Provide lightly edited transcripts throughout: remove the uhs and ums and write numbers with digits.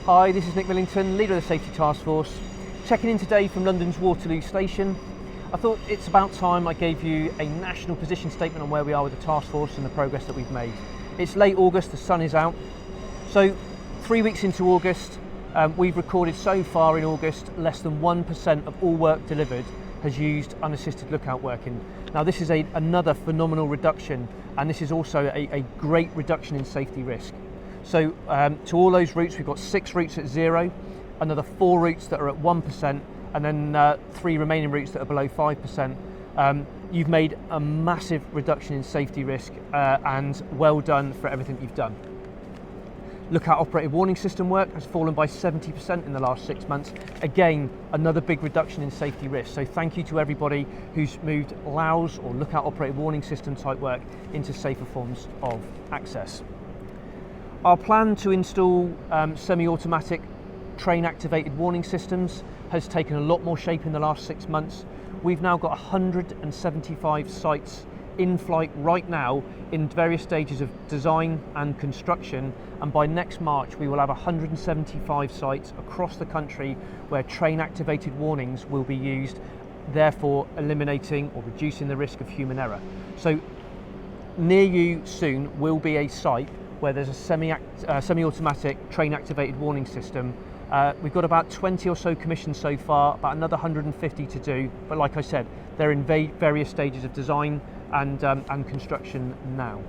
Hi, this is Nick Millington, leader of the Safety Task Force, checking in today from London's Waterloo station. I thought it's about time I gave you a national position statement on where we are with the task force and the progress that we've made. It's late August, the sun is out. So 3 weeks into August, we've recorded so far in August less than 1% of all work delivered has used unassisted lookout working. Now this is another phenomenal reduction, and this is also a great reduction in safety risk. So to all those routes, we've got 6 routes at 0, another 4 routes that are at 1%, and then 3 remaining routes that are below 5%. You've made a massive reduction in safety risk, and well done for everything you've done. Lookout operated warning system work has fallen by 70% in the last 6 months. Again, another big reduction in safety risk. So thank you to everybody who's moved LOWs or lookout operated warning system type work into safer forms of access. Our plan to install semi-automatic train activated warning systems has taken a lot more shape in the last 6 months. We've now got 175 sites in flight right now in various stages of design and construction, and by next March we will have 175 sites across the country where train activated warnings will be used, therefore eliminating or reducing the risk of human error. So near you soon will be a site where there's a semi-automatic train activated warning system. We've got about 20 or so commissioned so far, about another 150 to do, but like I said, they're in various stages of design and construction now.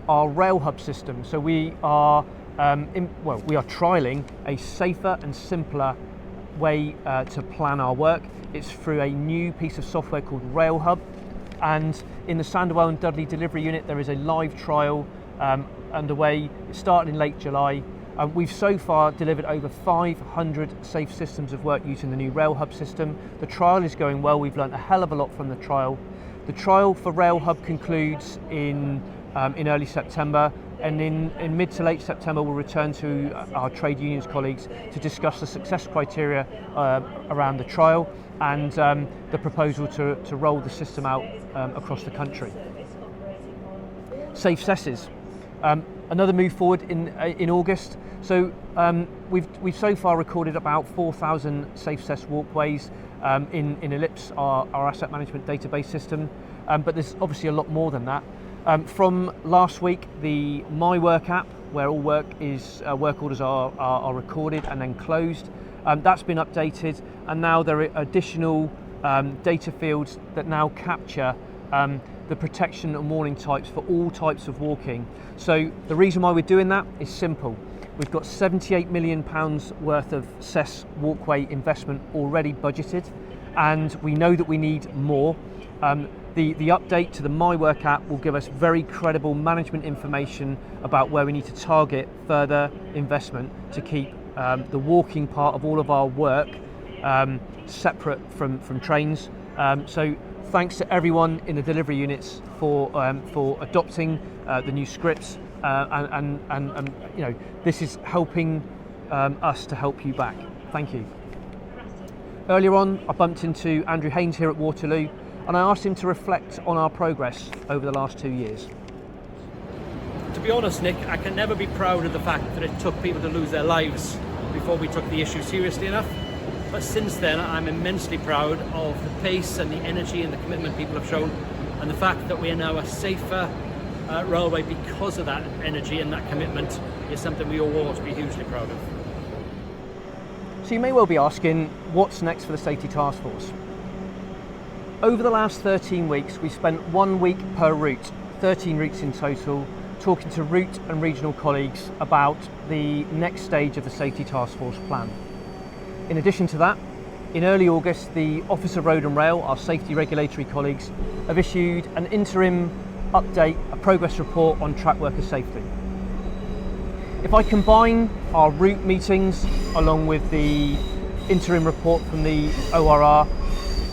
Our rail hub system, so we are trialling a safer and simpler way to plan our work. It's through a new piece of software called Rail Hub, and in the Sanderwell and Dudley delivery unit there is a live trial underway. It started in late July. We've so far delivered over 500 safe systems of work using the new Rail Hub system. The trial is going well. We've learned a hell of a lot from the trial. The trial for Rail Hub concludes in early September, and in mid to late September we'll return to our trade unions colleagues to discuss the success criteria around the trial and the proposal to roll the system out across the country. Safe cesses. Another move forward in August. So we've so far recorded about 4,000 safe cess walkways in Ellipse, our asset management database system, but there's obviously a lot more than that. From last week, the My Work app, where all work orders are recorded and then closed, that's been updated, and now there are additional data fields that now capture the protection and warning types for all types of walking. So the reason why we're doing that is simple. We've got £78 million worth of cess walkway investment already budgeted, and we know that we need more. The update to the My Work app will give us very credible management information about where we need to target further investment to keep the walking part of all of our work separate from trains. So thanks to everyone in the delivery units for adopting the new scripts, and you know, this is helping us to help you back. Thank you. Earlier on, I bumped into Andrew Haines here at Waterloo, and I asked him to reflect on our progress over the last 2 years. To be honest, Nick, I can never be proud of the fact that it took people to lose their lives before we took the issue seriously enough. But since then, I'm immensely proud of the pace and the energy and the commitment people have shown, and the fact that we are now a safer railway because of that energy and that commitment is something we all ought to be hugely proud of. So you may well be asking, what's next for the Safety Task Force? Over the last 13 weeks, we spent 1 week per route, 13 routes in total, talking to route and regional colleagues about the next stage of the Safety Task Force plan. In addition to that, in early August, the Office of Road and Rail, our safety regulatory colleagues, have issued an interim update, a progress report on track worker safety. If I combine our route meetings along with the interim report from the ORR,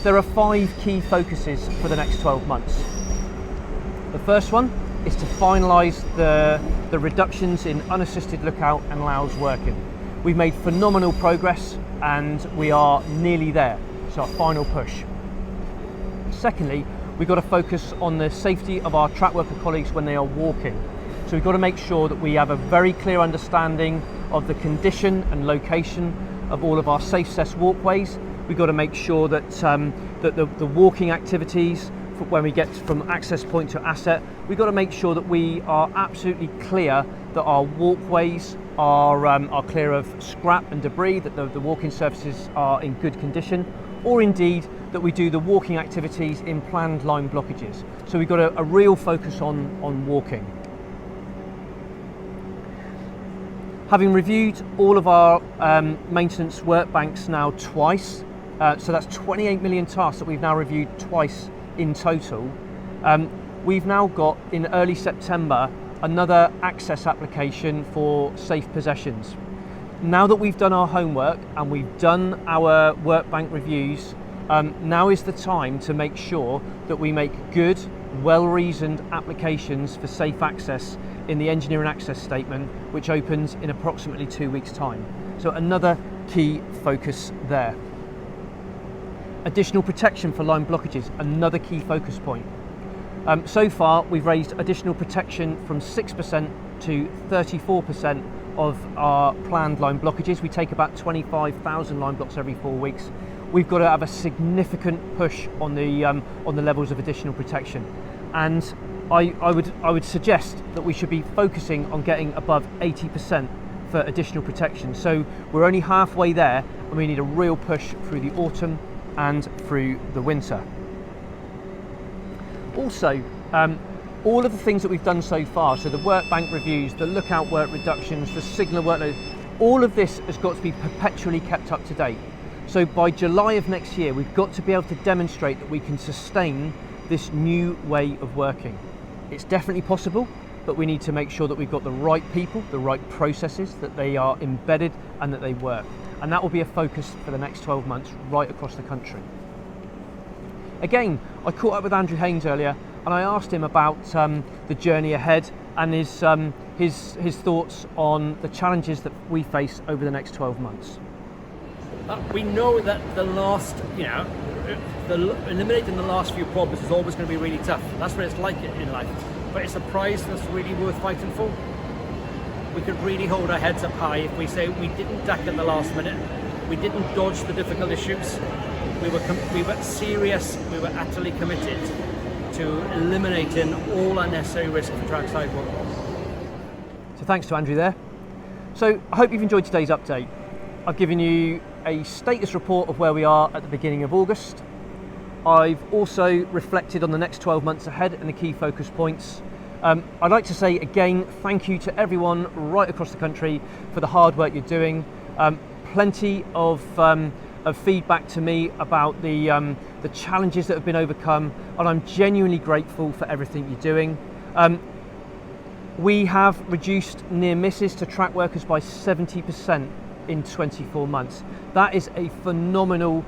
there are 5 key focuses for the next 12 months. The first one is to finalise the reductions in unassisted lookout and LOWs working. We've made phenomenal progress and we are nearly there. It's our final push. Secondly, we've got to focus on the safety of our track worker colleagues when they are walking. So we've got to make sure that we have a very clear understanding of the condition and location of all of our safe cess walkways. We've got to make sure that, that the walking activities, when we get from access point to asset, we've got to make sure that we are absolutely clear that our walkways are clear of scrap and debris, that the walking surfaces are in good condition, or indeed that we do the walking activities in planned line blockages. So we've got a real focus on walking. Having reviewed all of our maintenance work banks now twice, so that's 28 million tasks that we've now reviewed twice in total. We've now got in early September another access application for safe possessions. Now that we've done our homework and we've done our work bank reviews, now is the time to make sure that we make good, well-reasoned applications for safe access in the engineering access statement, which opens in approximately 2 weeks' time. So another key focus there. Additional protection for line blockages, another key focus point. So far, we've raised additional protection from 6% to 34% of our planned line blockages. We take about 25,000 line blocks every 4 weeks. We've got to have a significant push on the levels of additional protection, and I would suggest that we should be focusing on getting above 80% for additional protection. So we're only halfway there, and we need a real push through the autumn and through the winter. Also, all of the things that we've done so far, so the work bank reviews, the lookout work reductions, the signal workload, all of this has got to be perpetually kept up to date. So by July of next year, we've got to be able to demonstrate that we can sustain this new way of working. It's definitely possible, but we need to make sure that we've got the right people, the right processes, that they are embedded and that they work. And that will be a focus for the next 12 months right across the country. Again, I caught up with Andrew Haines earlier, and I asked him about the journey ahead and his thoughts on the challenges that we face over the next 12 months. We know that eliminating the last few problems is always going to be really tough. That's what it's like in life. But it's a prize that's really worth fighting for. We could really hold our heads up high if we say we didn't duck at the last minute, we didn't dodge the difficult issues, we were serious, we were utterly committed to eliminating all unnecessary risk for trackside work. So thanks to Andrew there. So I hope you've enjoyed today's update. I've given you a status report of where we are at the beginning of August. I've also reflected on the next 12 months ahead and the key focus points. I'd like to say again, thank you to everyone right across the country for the hard work you're doing. Plenty of feedback to me about the challenges that have been overcome, and I'm genuinely grateful for everything you're doing. We have reduced near misses to track workers by 70% in 24 months. That is a phenomenal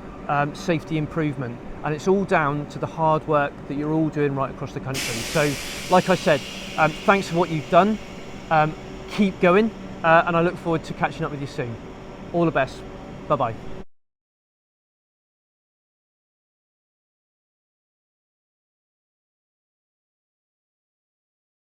safety improvement, and it's all down to the hard work that you're all doing right across the country. So like I said, thanks for what you've done. Keep going, and I look forward to catching up with you soon. All the best. Bye bye.